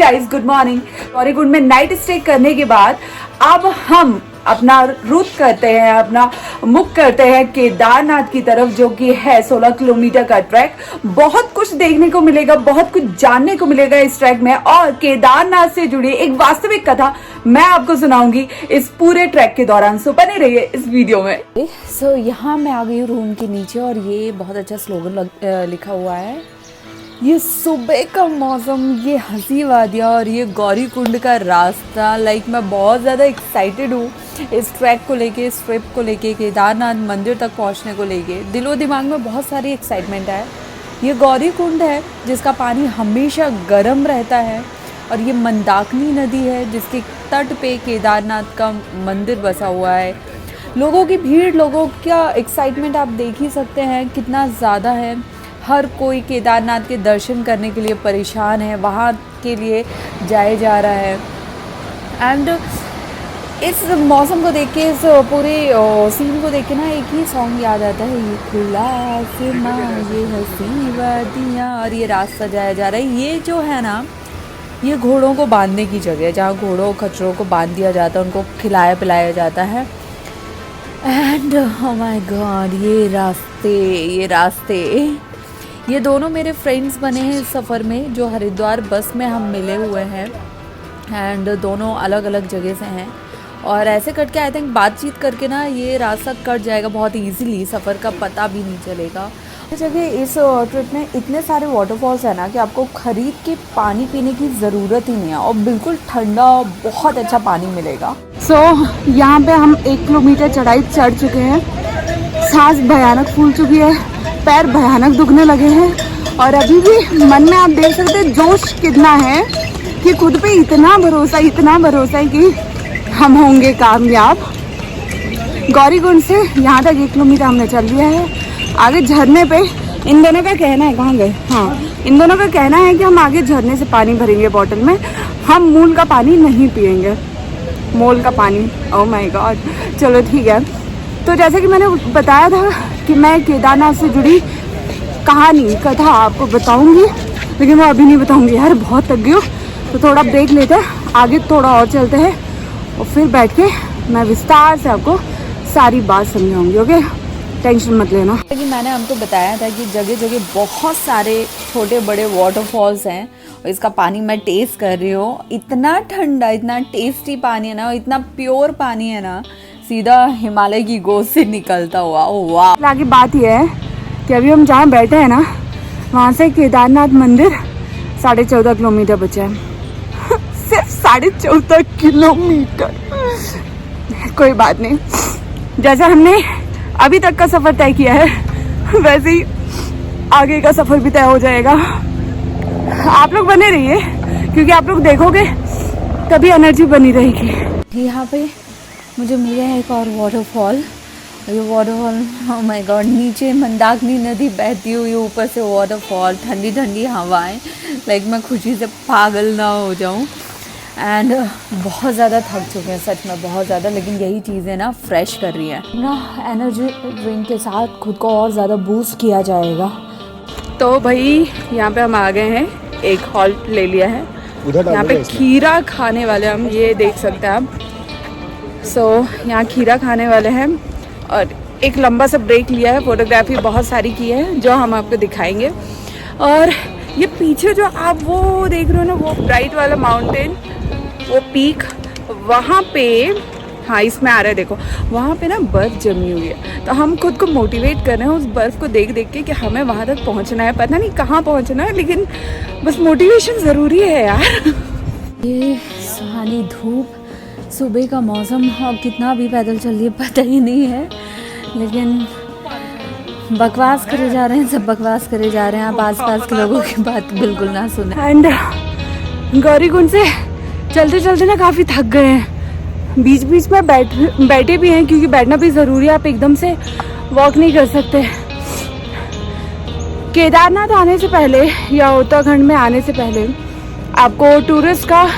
Guys, good morning. Gaurikund में night stay करने के बाद अब हम अपना रुख करते हैं, अपना मुख करते हैं केदारनाथ की तरफ, जो कि है 16 किलोमीटर का ट्रैक। बहुत कुछ देखने को मिलेगा, बहुत कुछ जानने को मिलेगा इस ट्रैक में, और केदारनाथ से जुड़ी एक वास्तविक कथा मैं आपको सुनाऊंगी इस पूरे ट्रैक के दौरान। सो बने रहिए इस वीडियो में। सो यहाँ मैं आ गई हूँ रूम के नीचे और ये बहुत अच्छा स्लोगन लिखा हुआ है, ये सुबह का मौसम, ये हंसी वादियाँ और ये गौरीकुंड का रास्ता। मैं बहुत ज़्यादा एक्साइटेड हूँ इस ट्रैक को लेके, इस ट्रिप को लेके, केदारनाथ मंदिर तक पहुँचने को लेके। दिलो दिमाग में बहुत सारी एक्साइटमेंट है। ये गौरीकुंड है जिसका पानी हमेशा गर्म रहता है, और ये मंदाकिनी नदी है जिसके तट पे केदारनाथ का मंदिर बसा हुआ है। लोगों की भीड़, लोगों का एक्साइटमेंट आप देख ही सकते हैं कितना ज़्यादा है। हर कोई केदारनाथ के दर्शन करने के लिए परेशान है, वहाँ के लिए जाया जा रहा है। एंड इस मौसम को देख के, इस पूरे सीन को देख के ना एक ही सॉन्ग याद आता है, ये खुला आसमां, ये हंसी वादियाँ, और ये रास्ता जाया जा रहा है। ये जो है ना, ये घोड़ों को बांधने की जगह है, जहाँ घोड़ों खच्चरों को बांध दिया जाता है, उनको खिलाया पिलाया जाता है। एंड ओह माय गॉड, ये रास्ते ये दोनों मेरे फ्रेंड्स बने हैं इस सफ़र में, जो हरिद्वार बस में हम मिले हुए हैं। एंड दोनों अलग अलग जगह से हैं, और ऐसे करके आई थिंक बातचीत करके ना ये रास्ता कट जाएगा बहुत इजीली, सफ़र का पता भी नहीं चलेगा। इस जगह इस ट्रिप में इतने सारे वाटरफॉल्स हैं ना कि आपको ख़रीद के पानी पीने की ज़रूरत ही नहीं है, और बिल्कुल ठंडा बहुत अच्छा पानी मिलेगा। यहाँ पे हम 1 किलोमीटर चढ़ाई चढ़ चुके हैं। सांस भयानक फूल चुकी है, पैर भयानक दुखने लगे हैं, और अभी भी मन में आप देख सकते हैं जोश कितना है कि खुद पे इतना भरोसा है कि हम होंगे कामयाब। गौरीकुंड से यहाँ तक 1 किलोमीटर हमने चल लिया है। आगे झरने पे इन दोनों का कहना है, कहाँ गए, हाँ, इन दोनों का कहना है कि हम आगे झरने से पानी भरेंगे बॉटल में, हम मूल का पानी नहीं पियेंगे, मोल का पानी। ओह माय गॉड, चलो ठीक है। तो जैसे कि मैंने बताया था कि मैं केदारनाथ से जुड़ी कथा आपको बताऊंगी, लेकिन वो अभी नहीं बताऊंगी यार, बहुत थक गई हूँ। तो थोड़ा ब्रेक लेते हैं, आगे थोड़ा और चलते हैं, और फिर बैठ के मैं विस्तार से आपको सारी बात समझाऊंगी। ओके, टेंशन मत लेना। कि मैंने हमको बताया था कि जगह जगह बहुत सारे छोटे बड़े वाटरफॉल्स हैं, और इसका पानी मैं टेस्ट कर रही हूँ। इतना ठंडा, इतना टेस्टी पानी है ना, इतना प्योर पानी है ना, सीधा हिमालय की गोद से निकलता हुआ। ओह वाह। आगे बात यह है कि अभी हम जहाँ बैठे हैं ना, वहाँ से केदारनाथ मंदिर 14.5 किलोमीटर बचा है। सिर्फ 14.5 किलोमीटर। कोई बात नहीं, जैसा हमने अभी तक का सफर तय किया है वैसे ही आगे का सफर भी तय हो जाएगा। आप लोग बने रहिए, क्योंकि आप लोग देखोगे तभी एनर्जी बनी रहेगी। यहाँ पे मुझे मिला है एक और वाटरफॉल। ये वाटरफॉल, ओह माय गॉड, नीचे मंदाकिनी नदी बहती हुई, ऊपर से वाटरफॉल, ठंडी ठंडी हवाएं। मैं खुशी से पागल ना हो जाऊं। एंड बहुत ज़्यादा थक चुके हैं सच में, बहुत ज़्यादा, लेकिन यही चीज़ें ना फ्रेश कर रही है ना। एनर्जी ड्रिंक के साथ खुद को और ज़्यादा बूस्ट किया जाएगा। तो भाई यहाँ पे हम आ गए हैं, एक हॉल्ट ले लिया है। यहाँ पे खीरा खाने वाले हम, ये देख सकते हैं आप। यहाँ खीरा खाने वाले हैं, और एक लंबा सा ब्रेक लिया है। फोटोग्राफी बहुत सारी की है जो हम आपको दिखाएंगे। और ये पीछे जो आप वो देख रहे हो ना, वो ब्राइट वाला माउंटेन, वो पीक, वहाँ पे, हाँ इसमें आ रहा है देखो, वहाँ पे ना बर्फ़ जमी हुई है। तो हम खुद को मोटिवेट कर रहे हैं उस बर्फ़ को देख देख के कि हमें वहाँ तक पहुँचना है। पता नहीं कहाँ पहुँचना है, लेकिन बस मोटिवेशन ज़रूरी है यार। ये सुहानी धूप, सुबह का मौसम, और कितना भी पैदल चल रही है पता ही नहीं है, लेकिन बकवास करे जा रहे हैं, सब बकवास करे जा रहे हैं। आप आसपास के लोगों की बात बिल्कुल ना सुने। एंड गौरीकुंड से चलते चलते ना काफ़ी थक गए हैं। बीच बीच में बैठे भी हैं, क्योंकि बैठना भी ज़रूरी है, आप एकदम से वॉक नहीं कर सकते। केदारनाथ आने से पहले या उत्तराखंड में आने से पहले आपको टूरिस्ट का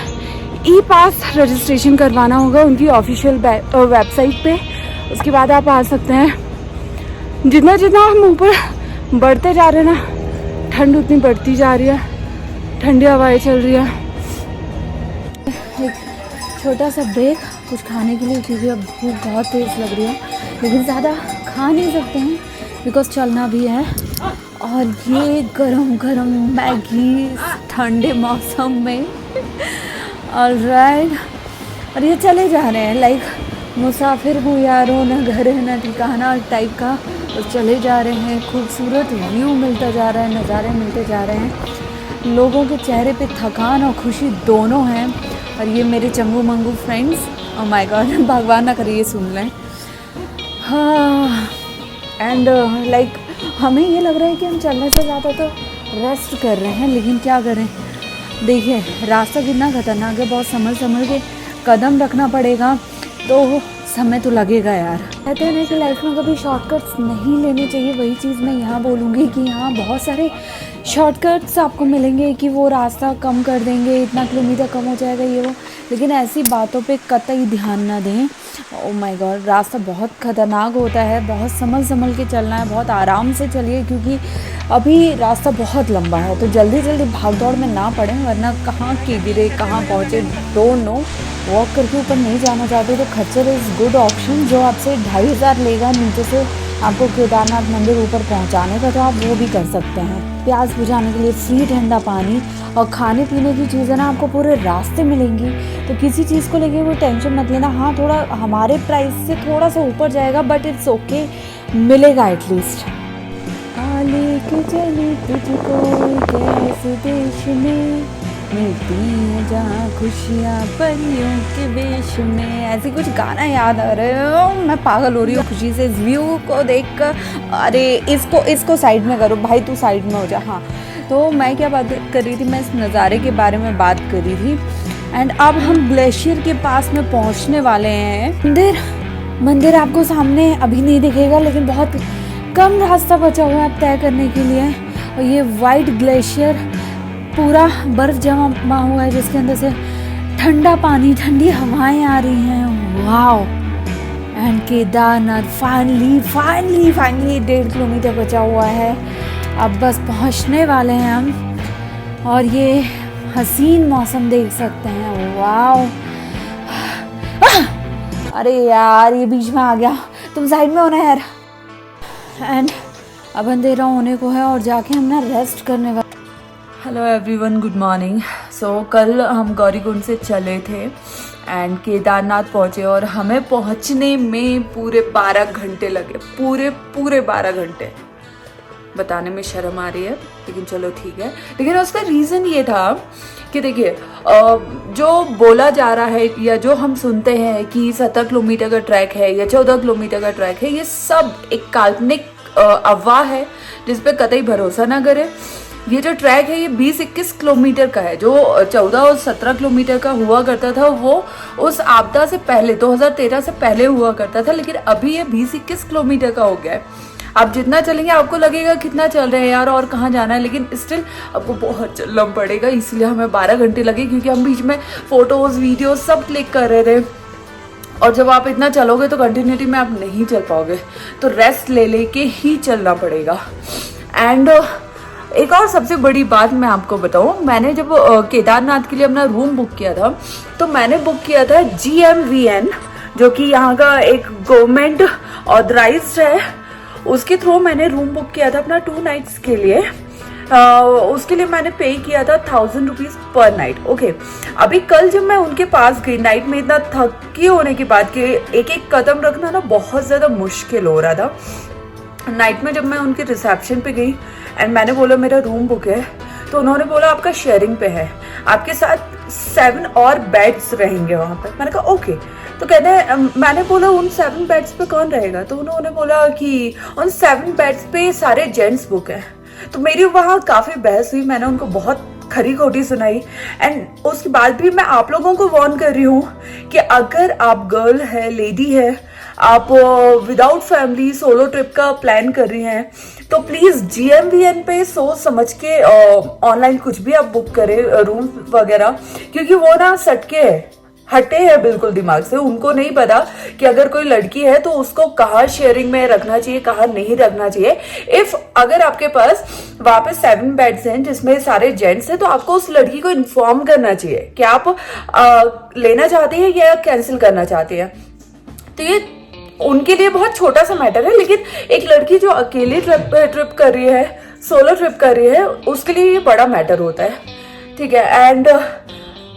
ई पास रजिस्ट्रेशन करवाना होगा उनकी ऑफिशियल वेबसाइट पे। उसके बाद आप आ सकते हैं। जितना जितना हम ऊपर बढ़ते जा रहे हैं ना, ठंड उतनी बढ़ती जा रही है, ठंडी हवाएं चल रही है। छोटा सा ब्रेक कुछ खाने के लिए, क्योंकि अब भूख बहुत तेज़ लग रही है, लेकिन ज़्यादा खा नहीं सकते हैं बिकॉज चलना भी है। और ये गरम गरम मैगी ठंडे मौसम में ऑलराइट। और ये चले जा रहे हैं लाइक मुसाफिर हूँ यारो, ना घर है ना ठिकाना टाइप का, और चले जा रहे हैं। खूबसूरत व्यू मिलता जा रहा है, नज़ारे मिलते जा रहे हैं, लोगों के चेहरे पे थकान और खुशी दोनों हैं। और ये मेरे चंगू मंगू फ्रेंड्स, ओह माय गॉड, भगवान ना करिए सुन लें। हाँ एंड लाइक हमें ये लग रहा है कि हम चलने से ज़्यादा तो रेस्ट कर रहे हैं, लेकिन क्या करें, देखिए रास्ता कितना खतरनाक है, बहुत संभल के कदम रखना पड़ेगा, तो समय तो लगेगा यार। कहते हैं ना कि लाइफ में कभी शॉर्टकट्स नहीं लेने चाहिए, वही चीज़ मैं यहाँ बोलूँगी कि यहाँ बहुत सारे शॉर्टकट्स आपको मिलेंगे कि वो रास्ता कम कर देंगे, इतना किलोमीटर कम हो जाएगा ये वो, लेकिन ऐसी बातों पे कतई ध्यान ना दें। ओह माय गॉड, रास्ता बहुत ख़तरनाक होता है, बहुत संभल के चलना है, बहुत आराम से चलिए, क्योंकि अभी रास्ता बहुत लंबा है, तो जल्दी भाग दौड़ में ना पड़ें, वरना कहाँ के गिरे कहाँ पहुँचे डोंट नो। वॉक करके ऊपर नहीं जाना चाहते तो खच्चर इज़ गुड ऑप्शन, जो आपसे 2500 लेगा नीचे से आपको केदारनाथ मंदिर ऊपर पहुंचाने का, तो आप वो भी कर सकते हैं। प्यास बुझाने के लिए फ्री ठंडा पानी और खाने पीने की चीज़ें ना आपको पूरे रास्ते मिलेंगी, तो किसी चीज़ को लेके वो टेंशन मत लेना। हाँ थोड़ा हमारे प्राइस से थोड़ा सा ऊपर जाएगा, बट इट्स ओके, मिलेगा एटलीस्ट। लेके चली तुझको कैसे देश में, मिलती है जहाँ खुशियाँ परियों के वेश में, ऐसे कुछ गाना याद आ रहे हो, मैं पागल हो रही हूँ खुशी से इस व्यू को देखकर। अरे इसको साइड में करो भाई, तू साइड में हो जा। हाँ तो मैं क्या बात कर रही थी, मैं इस नज़ारे के बारे में बात कर रही थी। एंड अब हम ग्लेशियर के पास में पहुँचने वाले हैं। मंदिर आपको सामने अभी नहीं दिखेगा, लेकिन बहुत कम रास्ता बचा हुआ है तय करने के लिए। और ये वाइट ग्लेशियर पूरा बर्फ़ जमा हुआ है, जिसके अंदर से ठंडा पानी, ठंडी हवाएं आ रही हैं। Wow. And Kedarnath finally 1.5 kilometre बचा हुआ है, अब बस पहुंचने वाले हैं हम। और ये हसीन मौसम देख सकते हैं, वाओ। अरे यार ये बीच में आ गया, तुम साइड में हो ना यार। एंड अब अंधेरा होने को है और जाके हम ना रेस्ट करने वाले। Hello everyone, good morning. So कल हम गौरीकुंड से चले थे एंड केदारनाथ पहुँचे, और हमें पहुँचने में पूरे 12 घंटे लगे, पूरे 12 घंटे। बताने में शर्म आ रही है, लेकिन चलो ठीक है। लेकिन उसका रीज़न ये था कि देखिए, जो बोला जा रहा है या जो हम सुनते हैं कि 17 किलोमीटर का ट्रैक है या 14 किलोमीटर का ट्रैक है, ये सब एक काल्पनिक अफवाह है जिस पे कतई भरोसा ना करें। ये जो ट्रैक है ये 20-21 किलोमीटर का है। जो 14 और 17 किलोमीटर का हुआ करता था वो उस आपदा से पहले 2013 से पहले हुआ करता था, लेकिन अभी ये 20-21 किलोमीटर का हो गया है। आप जितना चलेंगे आपको लगेगा कितना चल रहे हैं यार और कहाँ जाना है, लेकिन स्टिल आपको बहुत चलना पड़ेगा। इसलिए हमें 12 घंटे लगे, क्योंकि हम बीच में फ़ोटोज़ वीडियोज़ सब क्लिक कर रहे थे। और जब आप इतना चलोगे तो कंटिन्यूटी में आप नहीं चल पाओगे, तो रेस्ट ले के ही चलना पड़ेगा। एंड एक और सबसे बड़ी बात मैं आपको बताऊं, मैंने जब केदारनाथ के लिए अपना रूम बुक किया था, तो मैंने बुक किया था GMVN, जो कि यहाँ का एक गवर्नमेंट ऑथराइज्ड है, उसके थ्रू मैंने रूम बुक किया था अपना 2 नाइट्स के लिए। उसके लिए मैंने पे किया था 1000 रुपीज़ पर नाइट। ओके, अभी कल जब मैं उनके पास गई नाइट में, इतना थकी होने के बाद कि एक कदम रखना ना बहुत ज़्यादा मुश्किल हो रहा था। नाइट में जब मैं उनके रिसेप्शन पे गई एंड मैंने बोला मेरा रूम बुक है, तो उन्होंने बोला आपका शेयरिंग पे है, आपके साथ 7 और बेड्स रहेंगे वहाँ पे। मैंने कहा ओके। तो कहते हैं, मैंने बोला उन 7 बेड्स पे कौन रहेगा, तो उन्होंने बोला कि उन 7 बेड्स पे सारे जेंट्स बुक है। तो मेरी वहाँ काफ़ी बहस हुई, मैंने उनको बहुत खरी खोटी सुनाई। एंड उसके बाद भी मैं आप लोगों को वार्न कर रही हूँ कि अगर आप गर्ल है, लेडी है, आप विदाउट फैमिली सोलो ट्रिप का प्लान कर रही हैं, तो प्लीज़ GMVN पे सोच समझ के ऑनलाइन कुछ भी आप बुक करें रूम वगैरह, क्योंकि वो ना सटके है, हटे हैं बिल्कुल दिमाग से। उनको नहीं पता कि अगर कोई लड़की है तो उसको कहाँ शेयरिंग में रखना चाहिए, कहाँ नहीं रखना चाहिए। इफ अगर आपके पास वहां पे 7 बेड्स हैं जिसमें सारे जेंट्स हैं, तो आपको उस लड़की को इन्फॉर्म करना चाहिए कि आप लेना चाहते हैं या कैंसिल करना चाहते हैं। तो ये उनके लिए बहुत छोटा सा मैटर है, लेकिन एक लड़की जो अकेली ट्रिप कर रही है, सोलो ट्रिप कर रही है, उसके लिए ये बड़ा मैटर होता है, ठीक है। एंड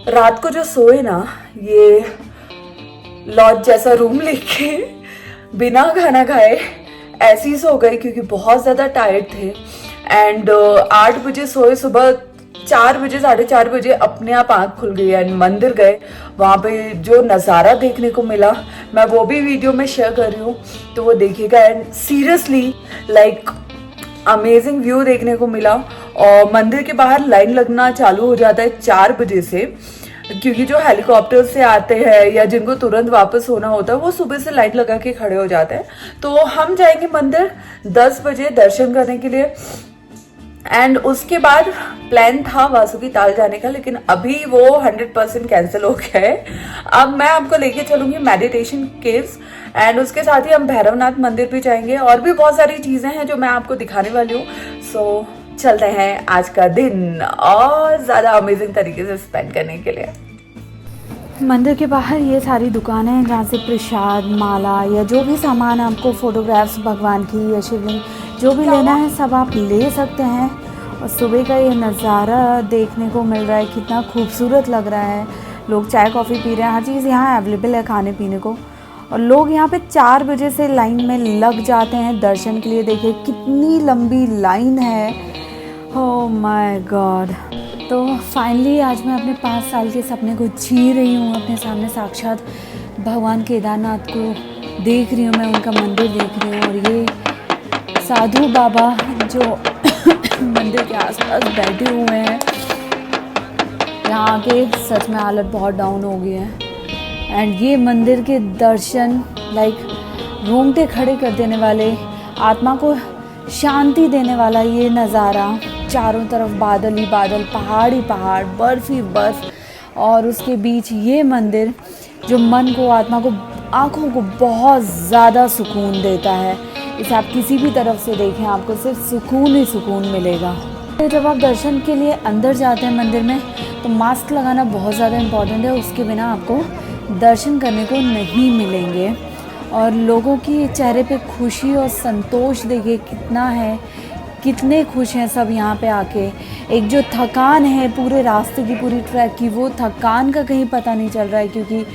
रात को जो सोए ना, ये लॉज जैसा रूम लेके बिना खाना खाए ऐसे ही सो गए क्योंकि बहुत ज्यादा टायर्ड थे। एंड 8 बजे सोए, सुबह 4 बजे 4:30 बजे अपने आप आंख खुल गई। एंड मंदिर गए, वहां पे जो नज़ारा देखने को मिला मैं वो भी वीडियो में शेयर कर रही हूँ, तो वो देखिएगा। And seriously like amazing view देखने को मिला। और मंदिर के बाहर लाइन लगना चालू हो जाता है 4 बजे से, क्योंकि जो हेलीकॉप्टर से आते हैं या जिनको तुरंत वापस होना होता है वो सुबह से लाइन लगा के खड़े हो जाते हैं। तो हम जाएंगे मंदिर 10 बजे दर्शन करने के लिए। एंड उसके बाद प्लान था वासुकी ताल जाने का, लेकिन अभी वो 100% कैंसिल हो गया है। अब मैं आपको लेके चलूंगी मेडिटेशन केव्स, एंड उसके साथ ही हम भैरवनाथ मंदिर भी जाएंगे। और भी बहुत सारी चीजें हैं जो मैं आपको दिखाने वाली हूँ। सो चलते हैं आज का दिन और ज्यादा अमेजिंग तरीके से स्पेंड करने के लिए। मंदिर के बाहर ये सारी दुकानें हैं जहाँ से प्रसाद, माला या जो भी सामान आपको, फोटोग्राफ्स भगवान की या शिवलिंग जो भी लेना है सब आप ले सकते हैं। और सुबह का ये नज़ारा देखने को मिल रहा है, कितना खूबसूरत लग रहा है। लोग चाय कॉफ़ी पी रहे हैं, हर चीज़ यहाँ अवेलेबल है खाने पीने को। और लोग यहाँ पे 4 बजे से लाइन में लग जाते हैं दर्शन के लिए। देखिए कितनी लंबी लाइन है, ओह माय गॉड। तो फाइनली आज मैं अपने 5 साल के सपने को जी रही हूँ। अपने सामने साक्षात भगवान केदारनाथ को देख रही हूँ, मैं उनका मंदिर देख रही हूँ। और ये साधु बाबा जो मंदिर के आसपास बैठे हुए हैं, यहाँ आके सच में हालत बहुत डाउन हो गई है। एंड ये मंदिर के दर्शन लाइक रोंगटे खड़े कर देने वाले, आत्मा को शांति देने वाला ये नज़ारा। चारों तरफ बादल ही बादल, पहाड़ ही पहाड़, बर्फ़ ही बर्फ़, और उसके बीच ये मंदिर जो मन को, आत्मा को, आँखों को बहुत ज़्यादा सुकून देता है। इसे आप किसी भी तरफ से देखें आपको सिर्फ सुकून ही सुकून मिलेगा। जब आप दर्शन के लिए अंदर जाते हैं मंदिर में तो मास्क लगाना बहुत ज़्यादा इम्पॉर्टेंट है, उसके बिना आपको दर्शन करने को नहीं मिलेंगे। और लोगों की चेहरे पे खुशी और संतोष देखिए कितना है, कितने खुश हैं सब यहाँ पे आके। एक जो थकान है पूरे रास्ते की, पूरी ट्रैक की, वो थकान का कहीं पता नहीं चल रहा है क्योंकि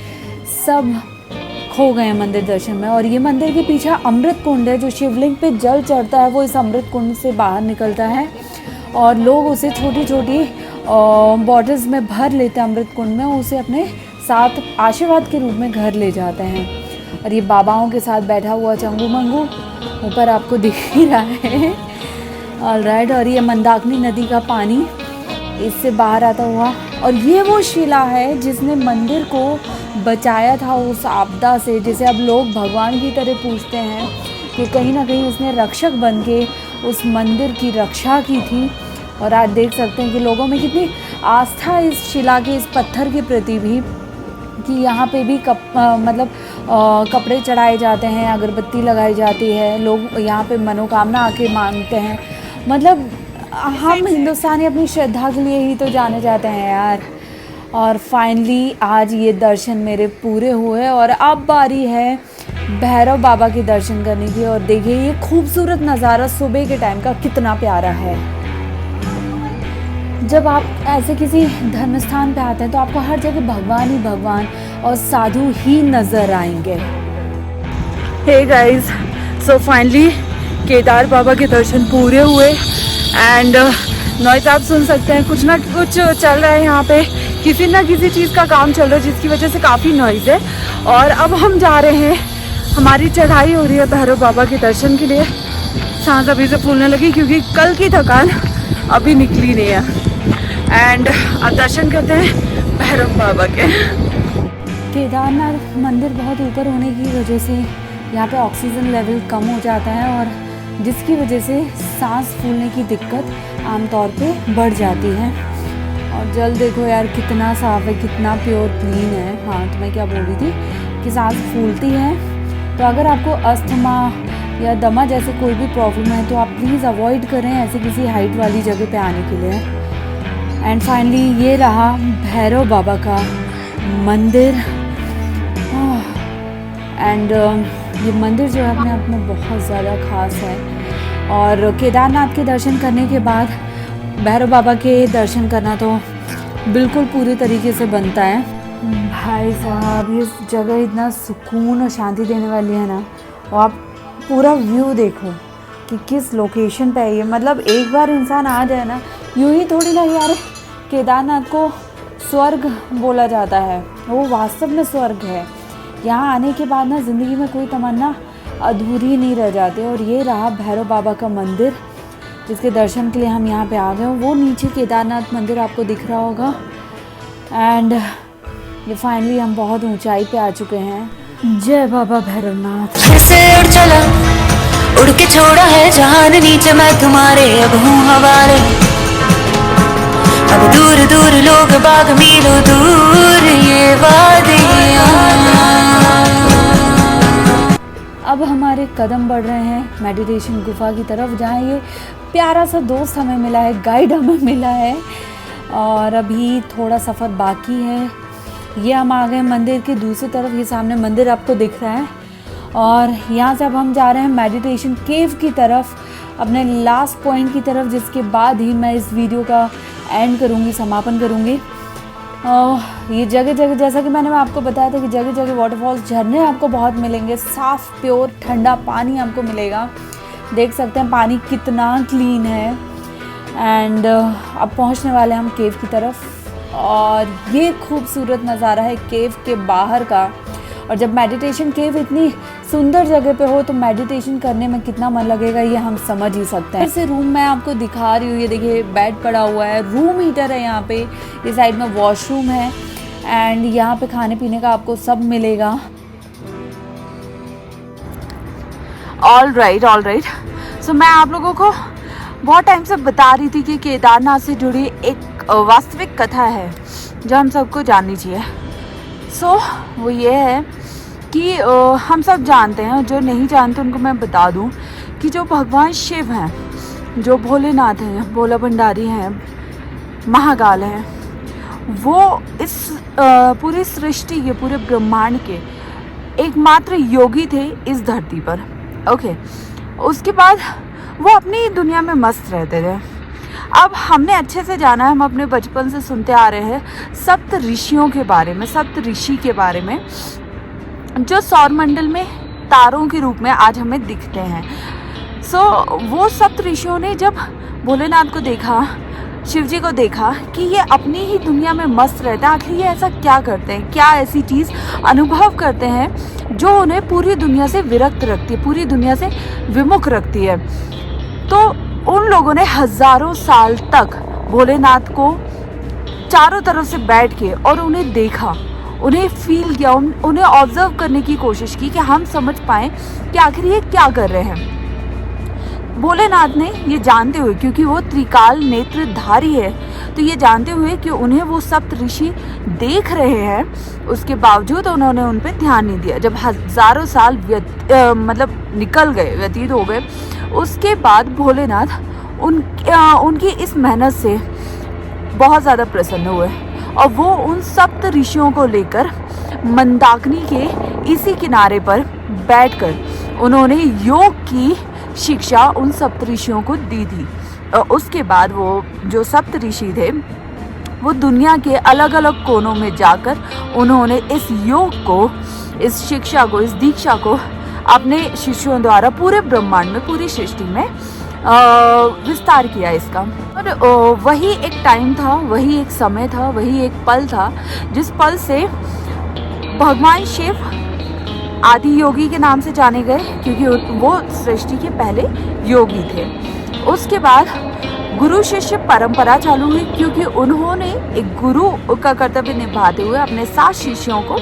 सब खो गए हैं मंदिर दर्शन में। और ये मंदिर के पीछे अमृत कुंड है, जो शिवलिंग पे जल चढ़ता है वो इस अमृत कुंड से बाहर निकलता है और लोग उसे छोटी छोटी बॉटल्स में भर लेते हैं अमृत कुंड में, उसे अपने साथ आशीर्वाद के रूप में घर ले जाते हैं। और ये बाबाओं के साथ बैठा हुआ चंगू मंगू ऊपर आपको दिख ही रहा है, ऑलराइट। और ये मंदाकिनी नदी का पानी इससे बाहर आता हुआ, और ये वो शिला है जिसने मंदिर को बचाया था उस आपदा से, जिसे अब लोग भगवान की तरह पूजते हैं कि कहीं ना कहीं उसने रक्षक बन के उस मंदिर की रक्षा की थी। और आज देख सकते हैं कि लोगों में कितनी आस्था इस शिला के, इस पत्थर के प्रति भी, कि यहाँ पे भी कपड़े चढ़ाए जाते हैं, अगरबत्ती लगाई जाती है, लोग यहाँ पे मनोकामना आके मांगते हैं। मतलब हम हिंदुस्तानी अपनी श्रद्धा के लिए ही तो जाने जाते हैं यार। और फाइनली आज ये दर्शन मेरे पूरे हुए और अब बारी है भैरव बाबा के दर्शन करने की। और देखिए ये खूबसूरत नज़ारा सुबह के टाइम का कितना प्यारा है। जब आप ऐसे किसी धर्म स्थान पे आते हैं तो आपको हर जगह भगवान ही भगवान और साधु ही नज़र आएंगे। Hey guys, so finally Kedar Baba के दर्शन पूरे हुए। एंड नॉइज आप सुन सकते हैं, कुछ ना कुछ चल रहा है यहाँ पे, किसी ना किसी चीज़ का काम चल रहा है जिसकी वजह से काफ़ी नॉइज़ है। और अब हम जा रहे हैं, हमारी चढ़ाई हो रही है भैरव बाबा के दर्शन के लिए। सांस अभी से फूलने लगी क्योंकि कल की थकान अभी निकली नहीं है। एंड अब दर्शन करते हैं भैरव बाबा के। केदारनाथ मंदिर बहुत ऊपर होने की वजह से यहाँ पे ऑक्सीजन लेवल कम हो जाता है और जिसकी वजह से सांस फूलने की दिक्कत आमतौर पे बढ़ जाती है। और जल देखो यार कितना साफ है, कितना प्योर क्लीन है। हाँ तो मैं क्या बोल रही थी कि सांस फूलती है, तो अगर आपको अस्थमा या दमा जैसे कोई भी प्रॉब्लम है तो आप प्लीज़ अवॉइड करें ऐसे किसी हाइट वाली जगह पे आने के लिए। एंड फाइनली ये रहा भैरव बाबा का मंदिर। एंड ये मंदिर जो है अपने आप में बहुत ज़्यादा ख़ास है। और केदारनाथ के दर्शन करने के बाद भैरव बाबा के दर्शन करना तो बिल्कुल पूरी तरीके से बनता है। भाई साहब ये जगह इतना सुकून और शांति देने वाली है ना, और आप पूरा व्यू देखो कि किस लोकेशन पे है ये। मतलब एक बार इंसान आ जाए ना, यूँ ही थोड़ी ना यार केदारनाथ को स्वर्ग बोला जाता है, वो वास्तव में स्वर्ग है। यहाँ आने के बाद ना ज़िंदगी में कोई तमन्ना अधूरी नहीं रह जाती। और ये रहा भैरव बाबा का मंदिर जिसके दर्शन के लिए हम यहाँ पे आ गए। वो नीचे केदारनाथ मंदिर आपको दिख रहा होगा। एंड ये फाइनली हम बहुत ऊंचाई पे आ चुके हैं। जय बाबा भैरवनाथ। से उड़ चला, उड़ के छोड़ा है जहान नीचे, मैं तुम्हारे अब हूँ हवाले। अब दूर दूर लोग बाग मीलों दूर ये वादियाँ। अब हमारे कदम बढ़ रहे हैं मेडिटेशन गुफा की तरफ, जहाँ ये प्यारा सा दोस्त हमें मिला है, गाइड हमें मिला है। और अभी थोड़ा सफ़र बाकी है। ये हम आ गए मंदिर की दूसरी तरफ, ये सामने मंदिर आपको दिख रहा है। और यहाँ से अब हम जा रहे हैं मेडिटेशन केव की तरफ, अपने लास्ट पॉइंट की तरफ, जिसके बाद ही मैं इस वीडियो का एंड करूँगी, समापन करूँगी। ये जगह जगह जैसा कि मैंने आपको बताया था कि जगह जगह वाटरफॉल्स, झरने आपको बहुत मिलेंगे। साफ़ प्योर ठंडा पानी आपको मिलेगा। देख सकते हैं पानी कितना क्लीन है। एंड अब पहुंचने वाले हैं हम केव की तरफ। और ये खूबसूरत नज़ारा है केव के बाहर का। और जब मेडिटेशन केव इतनी सुंदर जगह पे हो तो मेडिटेशन करने में कितना मन लगेगा ये हम समझ ही सकते हैं। ऐसे रूम मैं आपको दिखा रही हूँ, ये देखिए बेड पड़ा हुआ है, रूम हीटर है यहाँ पे, ये साइड में वॉशरूम है। एंड यहाँ पे खाने पीने का आपको सब मिलेगा। All right. सो मैं आप लोगों को बहुत टाइम से बता रही थी कि केदारनाथ से जुड़ी एक वास्तविक कथा है जो हम सबको जाननी चाहिए। सो वो ये है कि हम सब जानते हैं, जो नहीं जानते उनको मैं बता दूं कि जो भगवान शिव हैं, जो भोलेनाथ हैं, भोला भंडारी हैं, महाकाल हैं, वो इस पूरी सृष्टि के, पूरे ब्रह्मांड के एकमात्र योगी थे इस धरती पर। ओके, उसके बाद वो अपनी दुनिया में मस्त रहते थे। अब हमने अच्छे से जाना है, हम अपने बचपन से सुनते आ रहे हैं सप्त ऋषियों के बारे में, सप्त ऋषि के बारे में, जो सौरमंडल में तारों के रूप में आज हमें दिखते हैं। सो वो सप्त ऋषियों ने जब भोलेनाथ को देखा, शिव जी को देखा कि ये अपनी ही दुनिया में मस्त रहते हैं, आखिर ये ऐसा क्या करते हैं, क्या ऐसी चीज़ अनुभव करते हैं जो उन्हें पूरी दुनिया से विरक्त रखती है, पूरी दुनिया से विमुख रखती है। तो उन लोगों ने हजारों साल तक भोलेनाथ को चारों तरफ से बैठ के और उन्हें देखा, उन्हें फील किया, उन्हें ऑब्जर्व करने की कोशिश की कि हम समझ पाएँ कि आखिर ये क्या कर रहे हैं। भोलेनाथ ने ये जानते हुए, क्योंकि वो त्रिकाल नेत्रधारी है, तो ये जानते हुए कि उन्हें वो सप्त ऋषि देख रहे हैं, उसके बावजूद उन्होंने उन पर ध्यान नहीं दिया। जब हजारों साल निकल गए, व्यतीत हो गए, उसके बाद भोलेनाथ उनकी इस मेहनत से बहुत ज़्यादा प्रसन्न हुए और वो उन सप्त ऋषियों को लेकर मंदाकिनी के इसी किनारे पर बैठकर उन्होंने योग की शिक्षा उन सप्त ऋषियों को दी थी। और उसके बाद वो जो सप्त ऋषि थे वो दुनिया के अलग अलग कोनों में जाकर उन्होंने इस योग को, इस शिक्षा को, इस दीक्षा को अपने शिष्यों द्वारा पूरे ब्रह्मांड में, पूरी सृष्टि में विस्तार किया इसका। और वही एक टाइम था, वही एक समय था, वही एक पल था जिस पल से भगवान शिव आदि योगी के नाम से जाने गए, क्योंकि वो सृष्टि के पहले योगी थे। उसके बाद गुरु शिष्य परंपरा चालू हुई, क्योंकि उन्होंने एक गुरु का कर्तव्य निभाते हुए अपने 7 शिष्यों को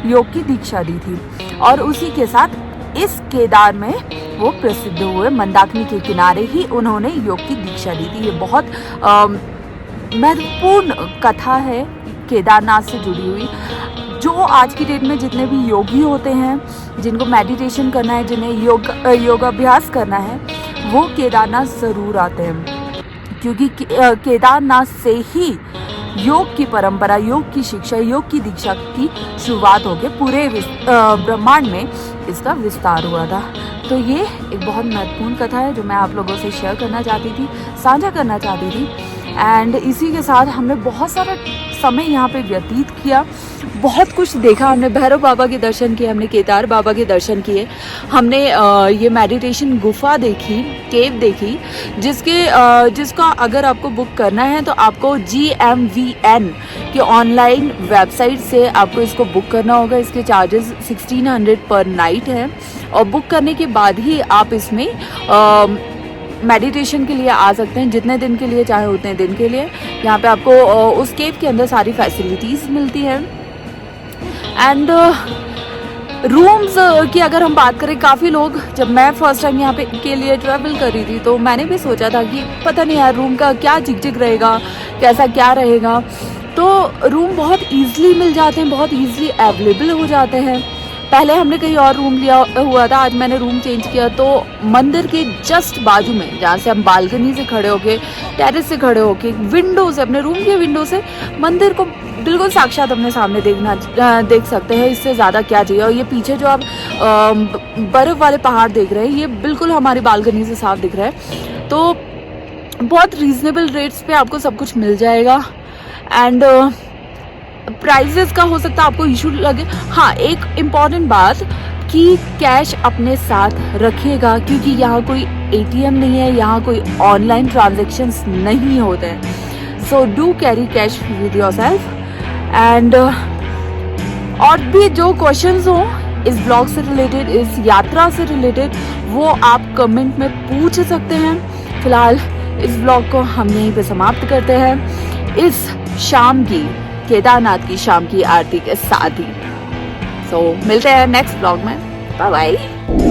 योग की दीक्षा दी थी। और उसी के साथ इस केदार में वो प्रसिद्ध हुए, मंदाकिनी के किनारे ही उन्होंने योग की दीक्षा दी थी। ये बहुत महत्वपूर्ण कथा है केदारनाथ से जुड़ी हुई। जो आज की डेट में जितने भी योगी होते हैं, जिनको मेडिटेशन करना है, जिन्हें योगाभ्यास करना है, वो केदारनाथ ज़रूर आते हैं, क्योंकि केदारनाथ से ही योग की परंपरा, योग की शिक्षा, योग की दीक्षा की शुरुआत होकर पूरे ब्रह्मांड में इसका विस्तार हुआ था। तो ये एक बहुत महत्वपूर्ण कथा है जो मैं आप लोगों से शेयर करना चाहती थी, साझा करना चाहती थी। एंड इसी के साथ हमने बहुत सारा समय यहाँ पे व्यतीत किया, बहुत कुछ देखा। हमने भैरव बाबा के दर्शन किए, हमने केदार बाबा के दर्शन किए, हमने ये मेडिटेशन गुफा देखी, केव देखी, जिसका अगर आपको बुक करना है तो आपको GMVN की ऑनलाइन वेबसाइट से आपको इसको बुक करना होगा। इसके चार्जेस 1600 पर नाइट है और बुक करने के बाद ही आप इसमें मेडिटेशन के लिए आ सकते हैं, जितने दिन के लिए चाहे उतने दिन के लिए। यहाँ पे आपको उस केव के अंदर सारी फैसिलिटीज़ मिलती हैं। एंड रूम्स की अगर हम बात करें, काफ़ी लोग, जब मैं फर्स्ट टाइम यहाँ पे के लिए ट्रैवल कर रही थी तो मैंने भी सोचा था कि पता नहीं यार रूम का क्या झिकझिक रहेगा, कैसा क्या रहेगा। तो रूम बहुत ईजिली मिल जाते हैं, बहुत ईजिली अवेलेबल हो जाते हैं। पहले हमने कहीं और रूम लिया हुआ था, आज मैंने रूम चेंज किया तो मंदिर के जस्ट बाजू में, जहाँ से हम बालकनी से खड़े होके, टेरेस से खड़े होके, विंडो से, अपने रूम के विंडो से मंदिर को बिल्कुल साक्षात अपने सामने देख सकते हैं। इससे ज़्यादा क्या चाहिए। और ये पीछे जो आप बर्फ़ वाले पहाड़ देख रहे हैं, ये बिल्कुल हमारी बालकनी से साफ दिख रहा है। तो बहुत रीजनेबल रेट्स पे आपको सब कुछ मिल जाएगा। एंड प्राइजेस का हो सकता है आपको इशू लगे। हाँ, एक इम्पॉर्टेंट बात कि कैश अपने साथ रखिएगा, क्योंकि यहाँ कोई ATM नहीं है, यहाँ कोई ऑनलाइन ट्रांजैक्शंस नहीं होते हैं। So do carry cash with yourself. And और भी जो क्वेश्चंस हो इस ब्लॉग से रिलेटेड, इस यात्रा से रिलेटेड, वो आप कमेंट में पूछ सकते हैं। फिलहाल इस ब्लॉग को हम यहीं पे समाप्त करते हैं, इस शाम की, केदारनाथ की शाम की आरती के साथ ही। सो मिलते हैं नेक्स्ट ब्लॉग में। Bye bye.